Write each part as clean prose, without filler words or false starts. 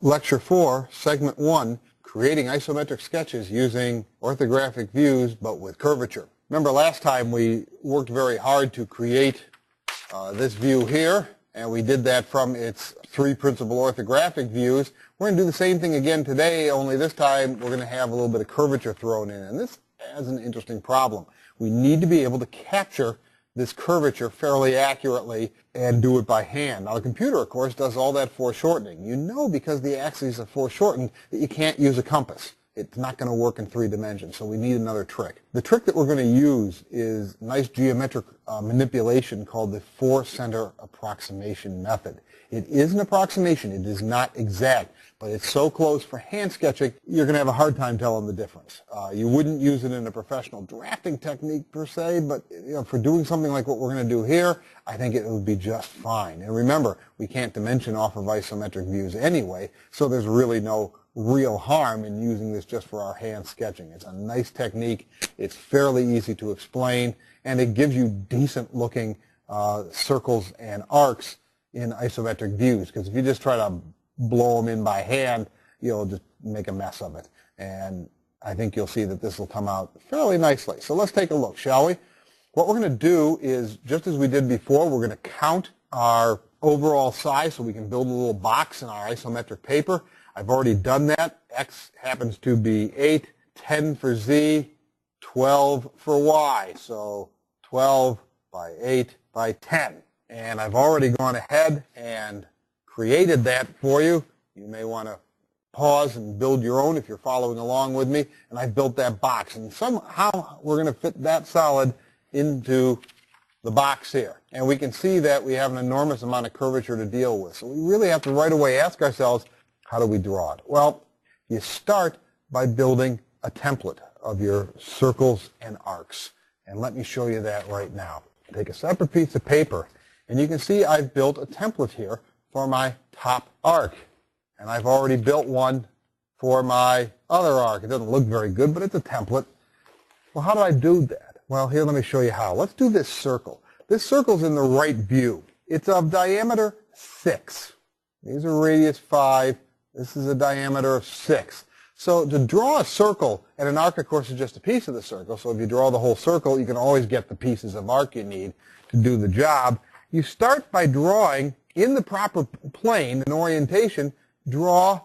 Lecture 4, Segment 1, Creating Isometric Sketches Using Orthographic Views but with Curvature. Remember last time we worked very hard to create this view here, and we did that from its three principal orthographic views. We're going to do the same thing again today, only this time we're going to have a little bit of curvature thrown in, and this has an interesting problem. We need to be able to capture this curvature fairly accurately and do it by hand. Now the computer, of course, does all that foreshortening. You know, because the axes are foreshortened, that you can't use a compass. It's not going to work in 3 dimensions, so we need another trick. The trick that we're going to use is a nice geometric manipulation called the four-center approximation method. It is an approximation. It is not exact, but it's so close for hand sketching, you're going to have a hard time telling the difference. You wouldn't use it in a professional drafting technique per se, but for doing something like what we're going to do here, I think it would be just fine. And remember, we can't dimension off of isometric views anyway, so there's really no real harm in using this just for our hand sketching. It's a nice technique, it's fairly easy to explain, and it gives you decent looking circles and arcs in isometric views, because if you just try to blow them in by hand, you'll just make a mess of it. And I think you'll see that this will come out fairly nicely. So let's take a look, shall we? What we're going to do is, just as we did before, we're going to count our overall size so we can build a little box in our isometric paper. I've already done that. X happens to be 8, 10 for Z, 12 for Y. So 12 by 8 by 10. And I've already gone ahead and created that for you. You may want to pause and build your own if you're following along with me. And I've built that box. And somehow we're going to fit that solid into the box here. And we can see that we have an enormous amount of curvature to deal with. So we really have to right away ask ourselves, how do we draw it? Well, you start by building a template of your circles and arcs. And let me show you that right now. Take a separate piece of paper, and you can see I've built a template here for my top arc. And I've already built one for my other arc. It doesn't look very good, but it's a template. Well, how do I do that? Well, here, let me show you how. Let's do this circle. This circle's in the right view. It's of diameter 6. These are radius 5. This is a diameter of 6. So to draw a circle, and an arc, of course, is just a piece of the circle. So if you draw the whole circle, you can always get the pieces of arc you need to do the job. You start by drawing in the proper plane and orientation, draw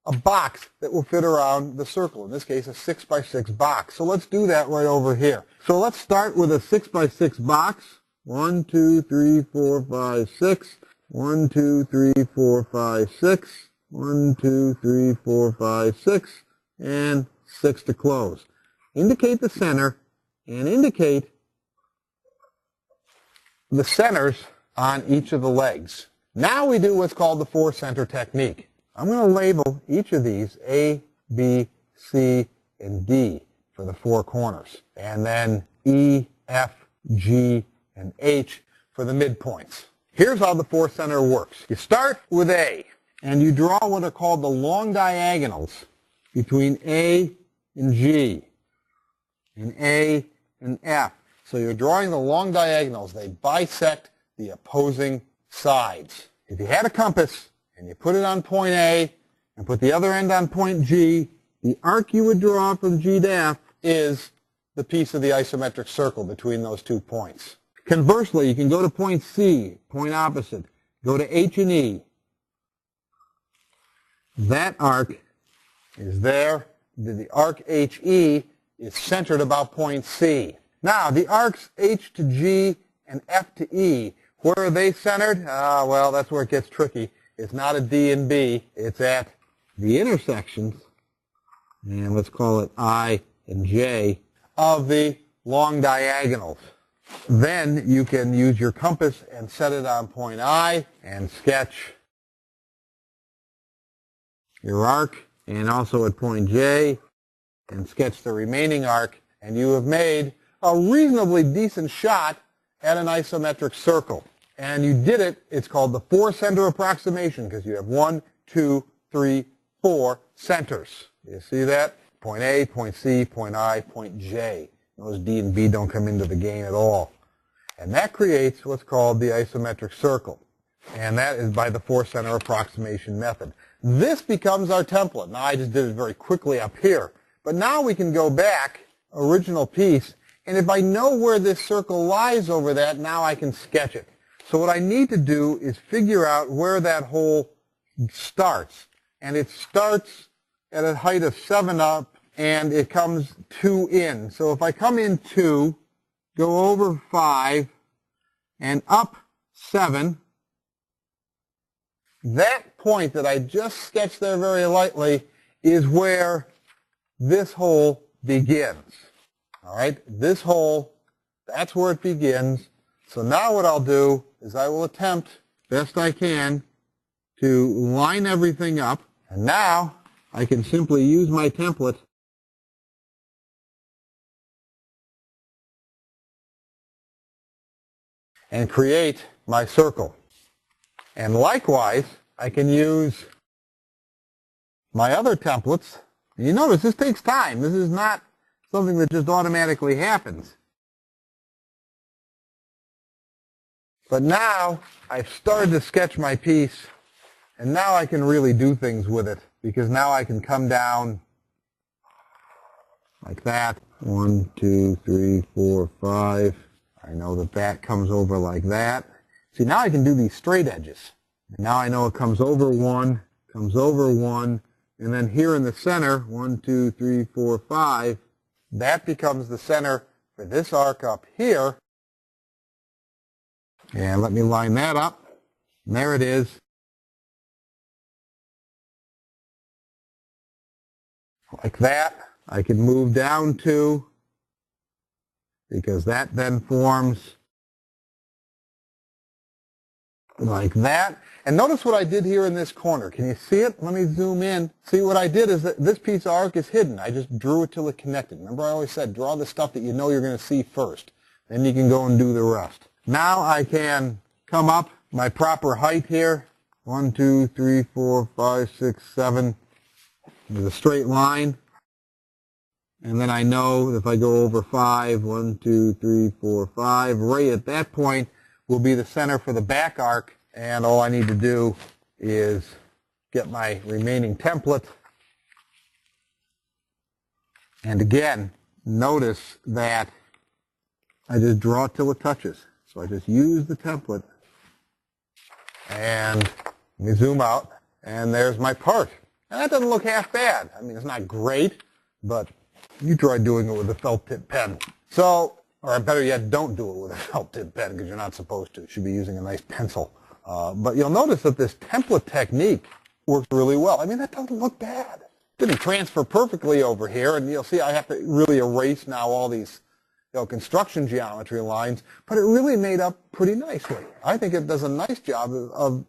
a box that will fit around the circle. In this case, a 6 by 6 box. So let's do that right over here. So let's start with a 6 by 6 box. 1, 2, 3, 4, 5, 6. 1, 2, 3, 4, 5, 6. 1, 2, 3, 4, 5, 6, and 6 to close. Indicate the center and indicate the centers on each of the legs. Now we do what's called the four-center technique. I'm going to label each of these A, B, C, and D for the 4 corners, and then E, F, G, and H for the midpoints. Here's how the four-center works. You start with A, and you draw what are called the long diagonals between A and G, and A and F. So you're drawing the long diagonals. They bisect the opposing sides. If you had a compass and you put it on point A and put the other end on point G, the arc you would draw from G to F is the piece of the isometric circle between those 2 points. Conversely, you can go to point C, point opposite, go to H and E. That arc is there. The arc HE is centered about point C. Now, the arcs H to G and F to E, where are they centered? Well, that's where it gets tricky. It's not at D and B. It's at the intersections, and let's call it I and J, of the long diagonals. Then you can use your compass and set it on point I and sketch your arc, and also at point J, and sketch the remaining arc, and you have made a reasonably decent shot at an isometric circle. And you did it, it's called the four-center approximation, because you have 1, 2, 3, 4 centers. You see that? Point A, point C, point I, point J. Those D and B don't come into the game at all. And that creates what's called the isometric circle. And that is by the four-center approximation method. this becomes our template. Now I just did it very quickly up here. But now we can go back, original piece, and if I know where this circle lies over that, now I can sketch it. So what I need to do is figure out where that hole starts. And it starts at a height of 7 up, and it comes 2 in. So if I come in 2, go over 5, and up 7, that point that I just sketched there very lightly is where this hole begins. All right, this hole, that's where it begins. So now what I'll do is I will attempt, best I can, to line everything up. And now I can simply use my template and create my circle. And likewise, I can use my other templates. You notice this takes time. This is not something that just automatically happens. But now I've started to sketch my piece, and now I can really do things with it, because now I can come down like that. 1, 2, 3, 4, 5. I know that that comes over like that. See, now I can do these straight edges. And now I know it comes over 1, comes over 1, and then here in the center, 1, 2, 3, 4, 5, that becomes the center for this arc up here. And let me line that up. And there it is. Like that. I can move down to, because that then forms like that. And notice what I did here in this corner. Can you see it? Let me zoom in. See, what I did is that this piece of arc is hidden. I just drew it till it connected. Remember I always said, draw the stuff that you know you're going to see first. Then you can go and do the rest. Now I can come up my proper height here. 1, 2, 3, 4, 5, 6, 7. With a straight line. And then I know if I go over 5, 1, 2, 3, 4, 5, right at that point will be the center for the back arc. And all I need to do is get my remaining template. And again, notice that I just draw it till it touches. So I just use the template, and let me zoom out, and there's my part. And that doesn't look half bad. I mean, it's not great, but you try doing it with a felt tip pen. So, or better yet, don't do it with a felt tip pen, because you're not supposed to. You should be using a nice pencil. But you'll notice that this template technique works really well. I mean, that doesn't look bad. Didn't transfer perfectly over here, and you'll see I have to really erase now all these construction geometry lines, but it really made up pretty nicely. I think it does a nice job of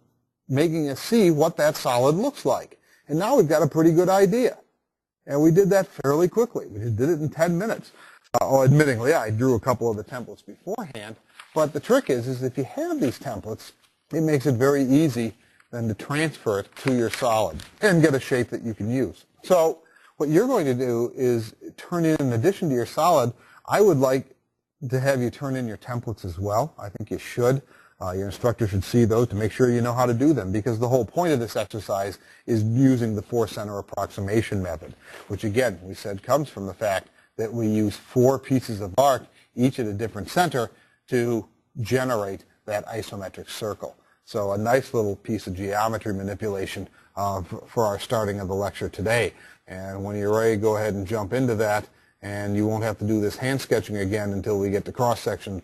making us see what that solid looks like. And now we've got a pretty good idea. And we did that fairly quickly. We just did it in 10 minutes. Admittingly, I drew a couple of the templates beforehand, but the trick is if you have these templates, it makes it very easy then to transfer it to your solid and get a shape that you can use. So what you're going to do is turn in addition to your solid, I would like to have you turn in your templates as well. I think you should. Your instructor should see those to make sure you know how to do them, because the whole point of this exercise is using the 4-center approximation method, which again, we said comes from the fact that we use 4 pieces of arc, each at a different center, to generate that isometric circle. So a nice little piece of geometry manipulation for our starting of the lecture today. And when you're ready, go ahead and jump into that, and you won't have to do this hand sketching again until we get to cross-section